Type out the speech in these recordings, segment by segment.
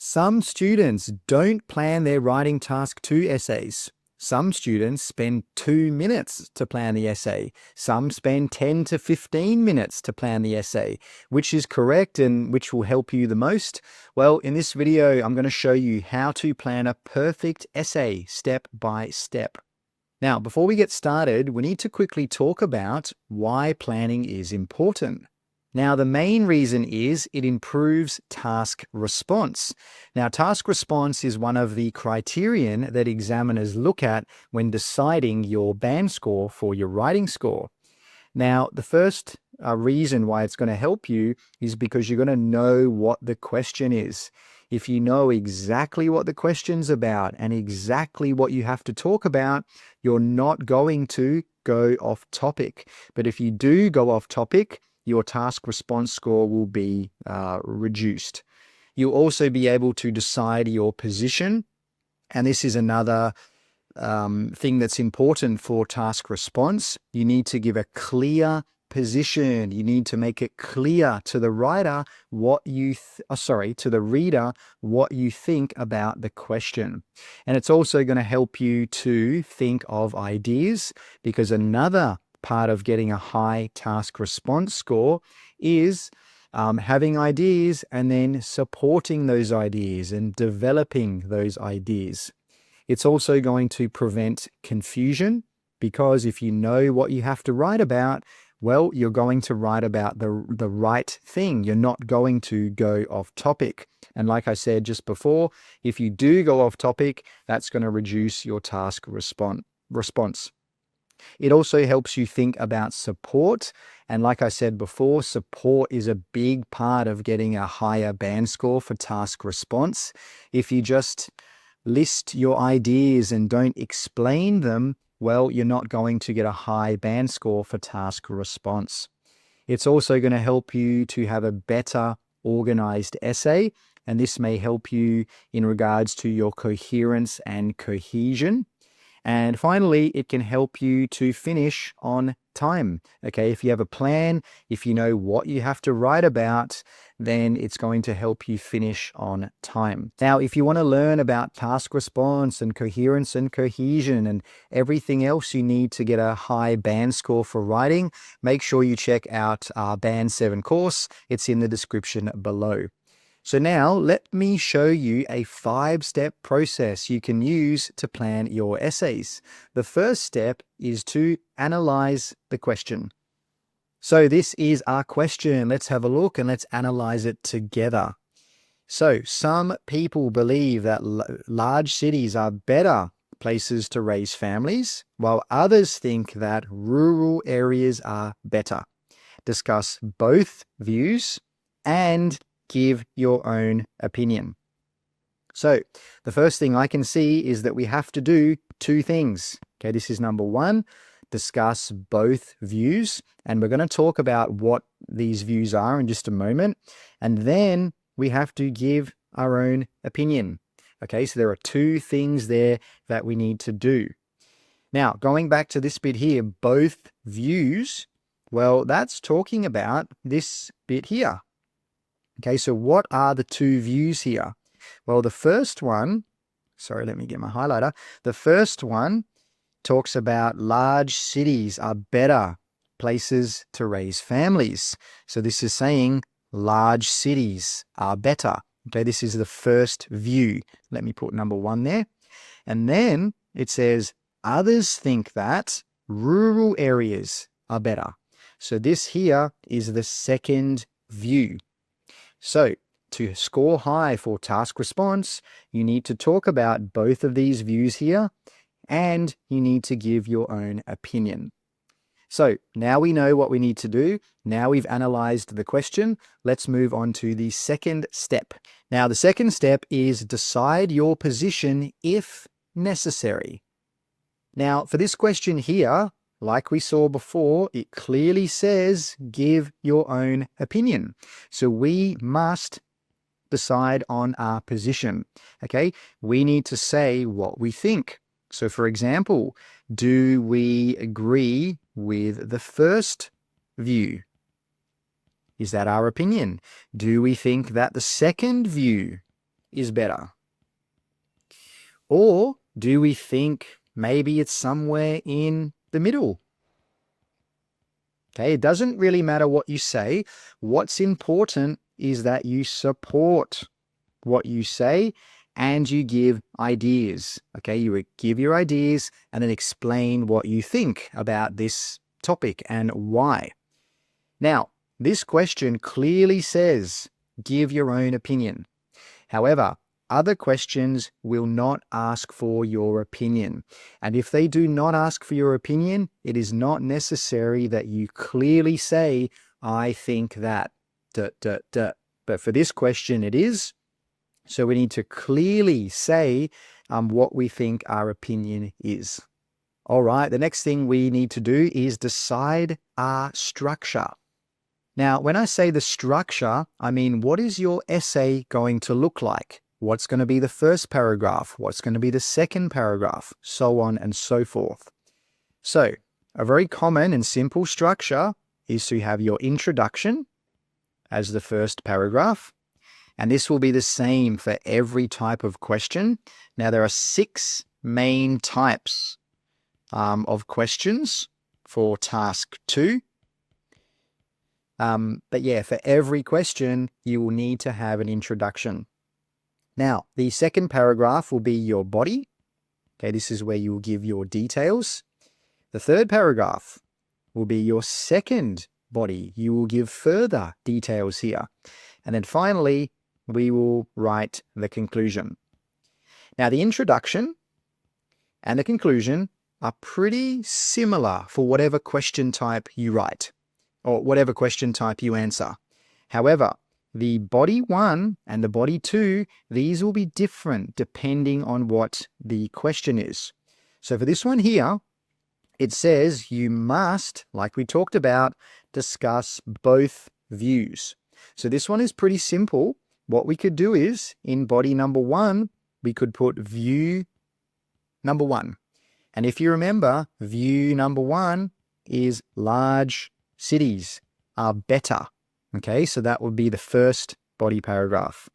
Some students don't plan their writing task 2 essays. Some students spend 2 minutes to plan the essay. Some spend 10 to 15 minutes to plan the essay. Which is correct and which will help you the most? Well, in this video, I'm going to show you how to plan a perfect essay step by step. Now, before we get started, we need to quickly talk about why planning is important. Now, the main reason is it improves task response. Now, task response is one of the criterion that examiners look at when deciding your band score for your writing score. Now, the first reason why it's going to help you is because you're going to know what the question is. If you know exactly what the question's about and exactly what you have to talk about, you're not going to go off topic. But if you do go off topic, your task response score will be reduced. You'll also be able to decide your position. And this is another thing that's important for task response. You need to give a clear position. You need to make it clear to the writer to the reader what you think about the question. And it's also going to help you to think of ideas, because another part of getting a high task response score is having ideas and then supporting those ideas and developing those ideas. It's also going to prevent confusion, because if you know what you have to write about, well, you're going to write about the right thing. You're not going to go off topic. And like I said just before, if you do go off topic, that's going to reduce your task response. It also helps you think about support. And like I said before, support is a big part of getting a higher band score for task response. If you just list your ideas and don't explain them, well, you're not going to get a high band score for task response. It's also going to help you to have a better organized essay, and this may help you in regards to your coherence and cohesion. And finally, it can help you to finish on time. Okay, if you have a plan, if you know what you have to write about, then it's going to help you finish on time. Now, if you want to learn about task response and coherence and cohesion and everything else you need to get a high band score for writing, make sure you check out our Band 7 course. It's in the description below. So now let me show you a 5-step process you can use to plan your essays. The first step is to analyze the question. So this is our question. Let's have a look and let's analyze it together. So some people believe that large cities are better places to raise families, while others think that rural areas are better. Discuss both views and give your own opinion. So the first thing I can see is that we have to do 2 things. Okay, this is number 1, discuss both views. And we're going to talk about what these views are in just a moment. And then we have to give our own opinion. Okay, so there are 2 things there that we need to do. Now, going back to this bit here, both views, well, that's talking about this bit here. Okay, so what are the 2 views here? Well, the first one, sorry, let me get my highlighter. The first one talks about large cities are better places to raise families. So this is saying large cities are better. Okay, this is the first view. Let me put number 1 there. And then it says others think that rural areas are better. So this here is the second view. So to score high for task response, you need to talk about both of these views here, and you need to give your own opinion. So now we know what we need to do. Now we've analyzed the question. Let's move on to the second step. Now, the second step is decide your position if necessary. Now, for this question here, like we saw before, it clearly says give your own opinion. So we must decide on our position. Okay, we need to say what we think. So for example, do we agree with the first view? Is that our opinion? Do we think that the second view is better? Or do we think maybe it's somewhere in the middle? Okay, it doesn't really matter what you say. What's important is that you support what you say and you give ideas. Okay, you would give your ideas and then explain what you think about this topic and why. Now, this question clearly says, give your own opinion. However, other questions will not ask for your opinion. And if they do not ask for your opinion, it is not necessary that you clearly say, I think that, But for this question, it is. So we need to clearly say what we think our opinion is. All right, the next thing we need to do is decide our structure. Now, when I say the structure, I mean, what is your essay going to look like? What's going to be the first paragraph? What's going to be the second paragraph? So on and so forth. So, a very common and simple structure is to have your introduction as the first paragraph. And this will be the same for every type of question. Now, there are 6 main types of questions for task 2. But yeah, for every question, you will need to have an introduction. Now, the second paragraph will be your body. Okay, this is where you will give your details. The third paragraph will be your second body. You will give further details here. And then finally, we will write the conclusion. Now, the introduction and the conclusion are pretty similar for whatever question type you write or whatever question type you answer. However, the body 1 and the body 2, these will be different depending on what the question is. So for this one here, it says you must, like we talked about, discuss both views. So this one is pretty simple. What we could do is, in body number 1, we could put view number 1. And if you remember, view number 1 is large cities are better. Okay, so that would be the first body paragraph.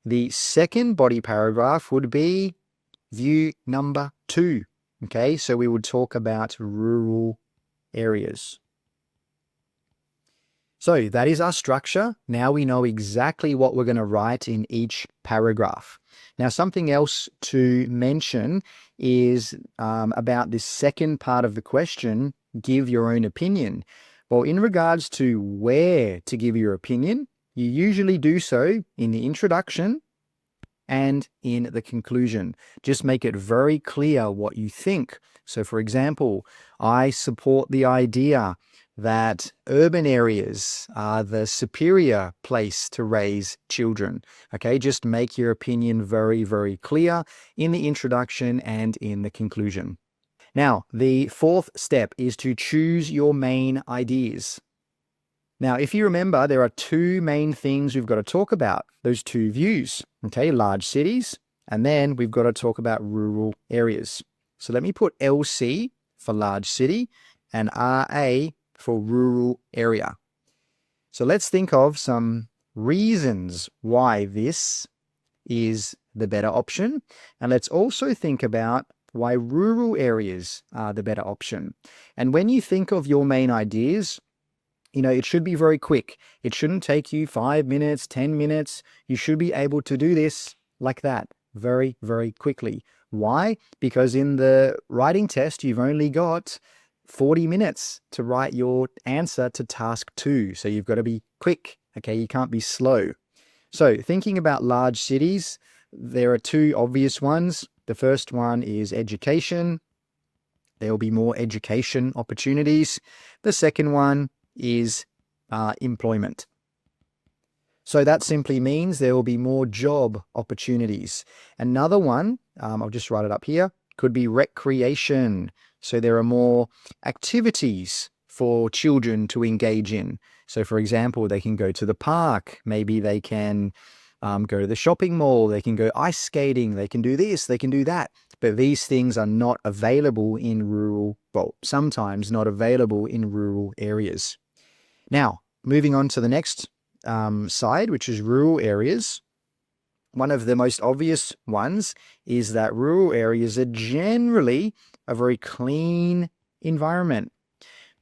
The second body paragraph would be view number 2. Okay, so we would talk about rural areas. So that is our structure. Now we know exactly what we're going to write in each paragraph. Now, something else to mention is about this second part of the question, give your own opinion. Well, in regards to where to give your opinion, you usually do so in the introduction and in the conclusion. Just make it very clear what you think. So, for example, I support the idea that urban areas are the superior place to raise children. Okay, just make your opinion very, very clear in the introduction and in the conclusion. Now, the fourth step is to choose your main ideas. Now, if you remember, there are 2 main things we've got to talk about, those 2 views, okay, large cities, and then we've got to talk about rural areas. So let me put LC for large city and RA for rural area. So let's think of some reasons why this is the better option. And let's also think about why rural areas are the better option. And when you think of your main ideas, you know, it should be very quick. It shouldn't take you 5 minutes, 10 minutes. You should be able to do this like that very, very quickly. Why? Because in the writing test, you've only got 40 minutes to write your answer to task 2. So you've got to be quick. Okay, you can't be slow. So thinking about large cities, there are 2 obvious ones. The first one is education. There will be more education opportunities. The second one is employment. So that simply means there will be more job opportunities. Another one, I'll just write it up here, could be recreation. So there are more activities for children to engage in. So for example, they can go to the park. Maybe they can go to the shopping mall. They can go ice skating. They can do this. They can do that. But these things are not available in rural, well, sometimes not available in rural areas. Now, moving on to the next side, which is rural areas. one of the most obvious ones is that rural areas are generally a very clean environment.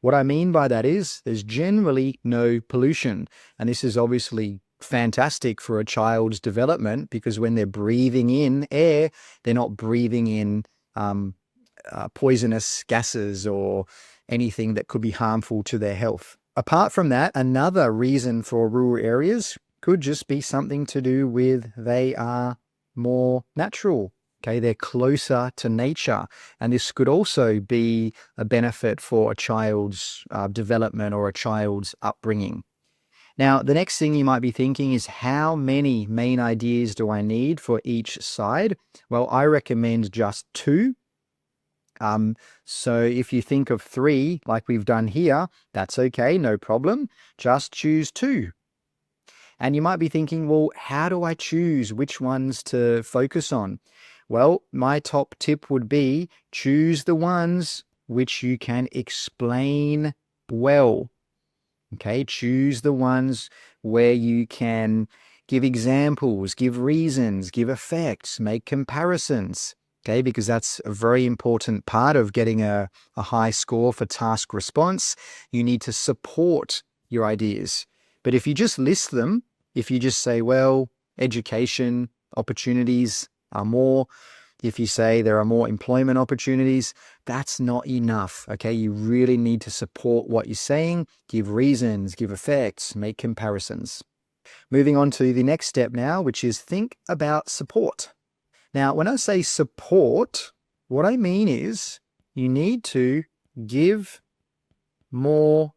What I mean by that is there's generally no pollution. And this is obviously fantastic for a child's development because when they're breathing in air, they're not breathing in poisonous gases or anything that could be harmful to their health. Apart from that, another reason for rural areas could just be something to do with they are more natural. Okay, they're closer to nature. And this could also be a benefit for a child's development or a child's upbringing. Now, the next thing you might be thinking is how many main ideas do I need for each side? Well, I recommend just 2. So if you think of 3, like we've done here, that's okay, no problem. Just choose 2. And you might be thinking, well, how do I choose which ones to focus on? Well, my top tip would be choose the ones which you can explain well. Okay, choose the ones where you can give examples, give reasons, give effects, make comparisons. Okay, because that's a very important part of getting a high score for task response. You need to support your ideas. But if you just list them, if you just say, well, education opportunities are more, if you say there are more employment opportunities, that's not enough. Okay, you really need to support what you're saying, give reasons, give effects, make comparisons. Moving on to the next step now, which is think about support. Now, when I say support, what I mean is you need to give more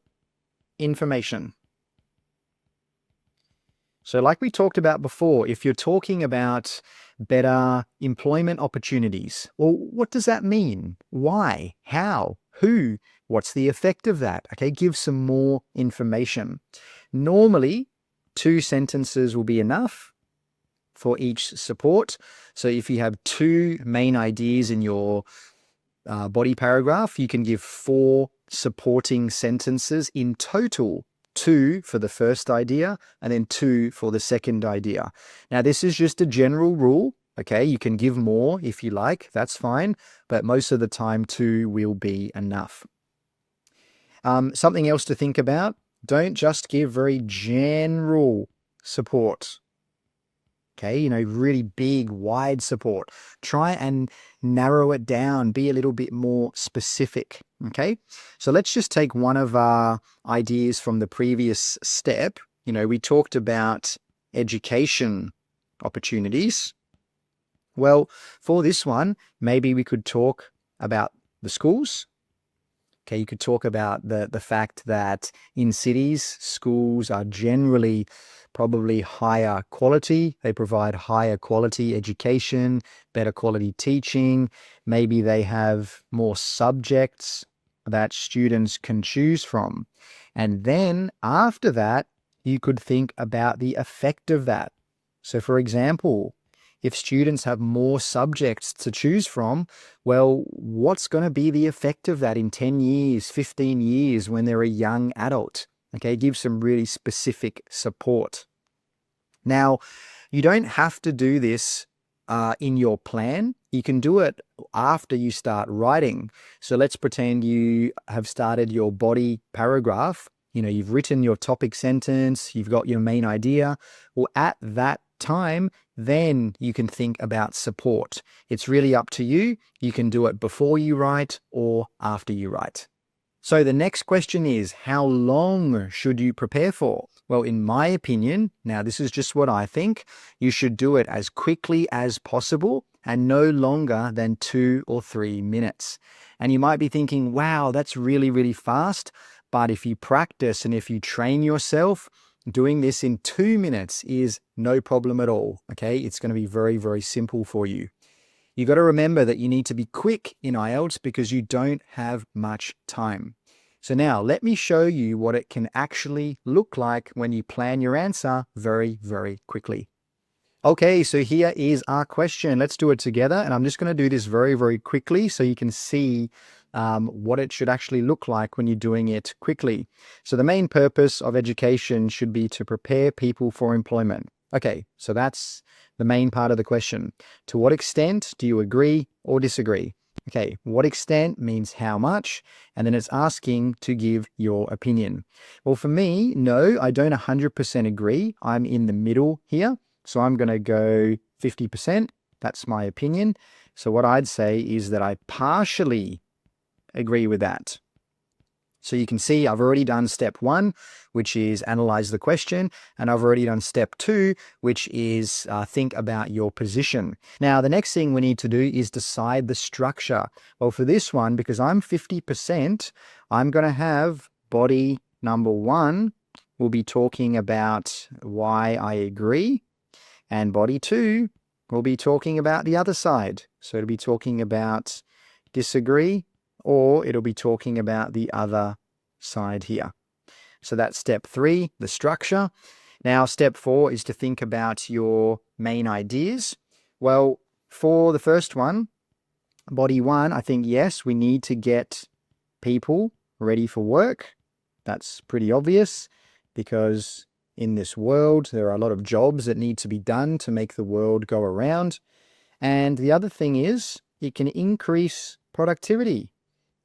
information. So like we talked about before, if you're talking about better employment opportunities, well, what does that mean? Why? How? Who? What's the effect of that? Okay, give some more information. Normally, 2 sentences will be enough for each support. So if you have 2 main ideas in your body paragraph, you can give 4 supporting sentences in total. 2 for the first idea and then 2 for the second idea. Now, this is just a general rule. Okay, you can give more if you like, that's fine, but most of the time 2 will be enough. Something else to think about, don't just give very general support. Okay, really big, wide support. Try and narrow it down, be a little bit more specific. Okay, so let's just take one of our ideas from the previous step. We talked about education opportunities. Well, for this one, maybe we could talk about the schools. Okay, you could talk about the fact that in cities, schools are generally probably higher quality. They provide higher quality education, better quality teaching. Maybe they have more subjects that students can choose from. And then after that, you could think about the effect of that. So for example, if students have more subjects to choose from, well, what's going to be the effect of that in 10 years, 15 years when they're a young adult? Okay, give some really specific support. Now, you don't have to do this in your plan. You can do it after you start writing. So let's pretend you have started your body paragraph. You've written your topic sentence, you've got your main idea. Well, at that time, then you can think about support. It's really up to you. You can do it before you write or after you write. So the next question is, how long should you prepare for? Well, in my opinion, now this is just what I think, you should do it as quickly as possible and no longer than 2 or 3 minutes. And you might be thinking, wow, that's really, really fast. But if you practice and if you train yourself, doing this in 2 minutes is no problem at all. Okay, it's going to be very, very simple for you. You got to remember that you need to be quick in IELTS because you don't have much time. So now let me show you what it can actually look like when you plan your answer very, very quickly. Okay, so here is our question. Let's do it together. And I'm just going to do this very, very quickly so you can see what it should actually look like when you're doing it quickly. So the main purpose of education should be to prepare people for employment. Okay, so that's the main part of the question. To what extent do you agree or disagree? Okay, what extent means how much, and then it's asking to give your opinion. Well, for me, no, I don't 100% agree. I'm in the middle here, so I'm going to go 50%. That's my opinion. So what I'd say is that I partially agree with that. So you can see I've already done step 1, which is analyze the question, and I've already done step 2, which is think about your position. Now, the next thing we need to do is decide the structure. Well, for this one, because I'm 50%, I'm going to have body number 1 will be talking about why I agree, and body 2 will be talking about the other side. So it'll be talking about disagree, or it'll be talking about the other side here. So that's step 3, the structure. Now, step 4 is to think about your main ideas. Well, for the first one, body 1, I think, yes, we need to get people ready for work. That's pretty obvious because in this world, there are a lot of jobs that need to be done to make the world go around. And the other thing is it can increase productivity.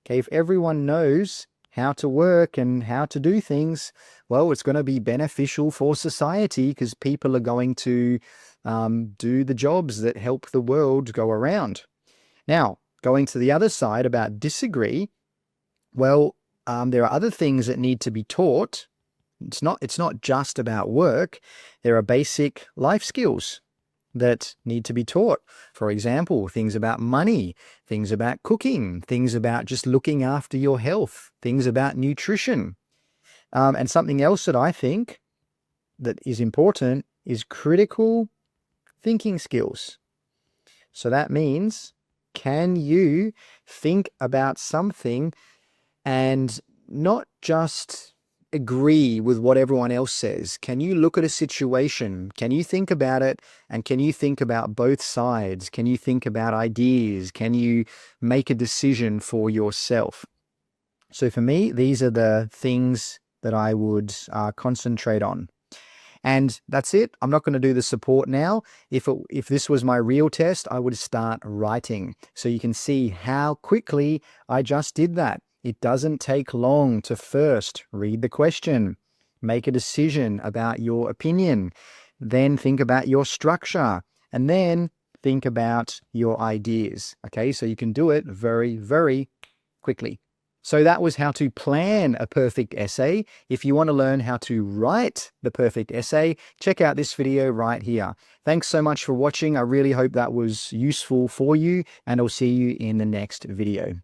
Okay, if everyone knows how to work and how to do things, well, it's going to be beneficial for society because people are going to do the jobs that help the world go around. Now, going to the other side about disagree, well, there are other things that need to be taught. It's not just about work. There are basic life skills that need to be taught. For example, things about money, things about cooking, things about just looking after your health, things about nutrition. And something else that I think that is important is critical thinking skills. So that means, can you think about something and not just agree with what everyone else says? Can you look at a situation? Can you think about it? And can you think about both sides? Can you think about ideas? Can you make a decision for yourself? So for me, these are the things that I would concentrate on. And that's it. I'm not going to do the support now. If this was my real test, I would start writing. So you can see how quickly I just did that. It doesn't take long to first read the question, make a decision about your opinion, then think about your structure, and then think about your ideas. Okay, so you can do it very, very quickly. So that was how to plan a perfect essay. If you want to learn how to write the perfect essay, check out this video right here. Thanks so much for watching. I really hope that was useful for you, and I'll see you in the next video.